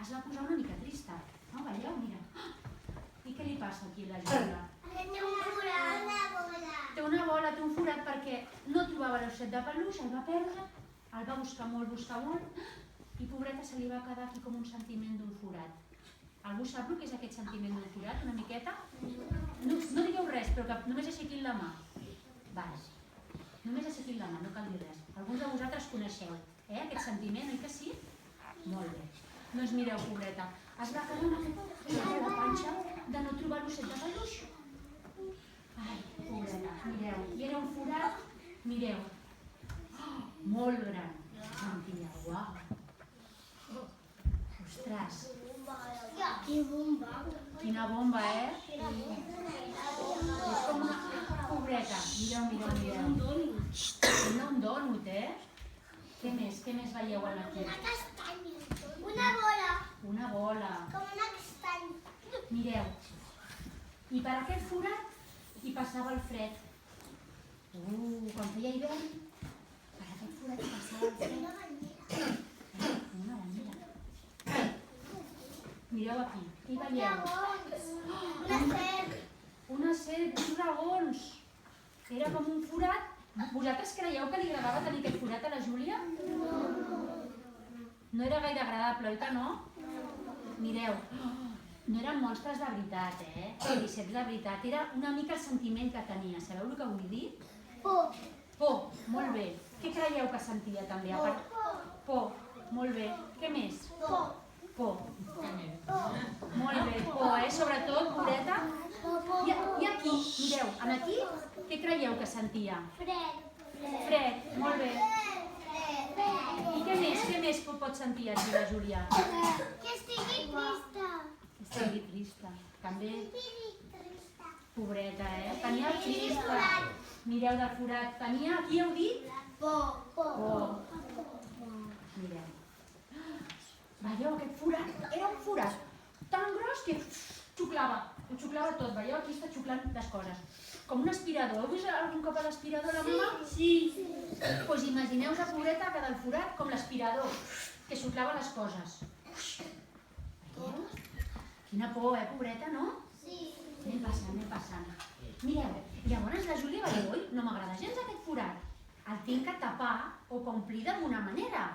es va posar una mica trista. No, veieu? Mira. I què li passa aquí a la Júlia? Té una bola, té un forat perquè no trobava l'osset de peluix, el va perdre, el va buscar molt, i pobreta se li va quedar aquí com un sentiment d'un forat. Algú sap el que és aquest sentiment d'un forat, una miqueta? No digueu res, però que només aixequin la mà. Vale. Només aixequin la mà, no cal dir res. Alguns de vosaltres coneixeu aquest sentiment, oi que sí? Molt bé. Doncs mireu, pobreta, es va quedar una mica a la panxa de no trobar l'osset de peluix. Ai, pobreta, mireu, i era un forat, mireu, molt gran. Sentia, uau. Ostres. Quina bomba, eh? És com una pobreta. Mireu. Sembla un dònut, eh? Què més veieu aquí? Una castanya. Una bola. Una bola. Com una castanya. Mireu. I per aquest forat hi passava el fred. Quan feia hivern, per aquest forat hi passava el fred. Una banyera. Mireu aquí, què hi veieu? Una serp. Una serp, uns dragons. Era com un forat. Vosaltres creieu que li agradava tenir aquest forat a la Júlia? No era gaire agradable, oi que no? Mireu, no eren monstres de veritat, Felicets de veritat. Era una mica el sentiment que tenia. Sabeu el que vull dir? Por. Por, molt bé. Què creieu que sentia també? Por, molt bé. Què més? Por. Por. Molt bé, por, sobretot, pobreta. I aquí, mireu, aquí, què creieu que sentia? Fred. Fred, molt bé. I què més pot sentir aquí la Júlia? Que estigui trista. Estigui trista, també. Trista. Pobreta, tenia trista. Mireu del forat, tenia, aquí heu dit? Por. Mireu. Veieu, aquest forat era un forat tan gros que xuclava, ho xuclava tot, veieu? Aquí està xuclant les coses. Com un aspirador. Heu vist algun cop l'aspirador a la mama? Sí. Doncs imagineu-vos la pobreta que del forat com l'aspirador, que xuclava les coses. Veieu? Quina por, pobreta, no? Sí. Anem passant. Mireu, llavors la Júlia va dir, oi, no m'agrada gens aquest forat. El tinc que tapar o que omplir d'alguna manera.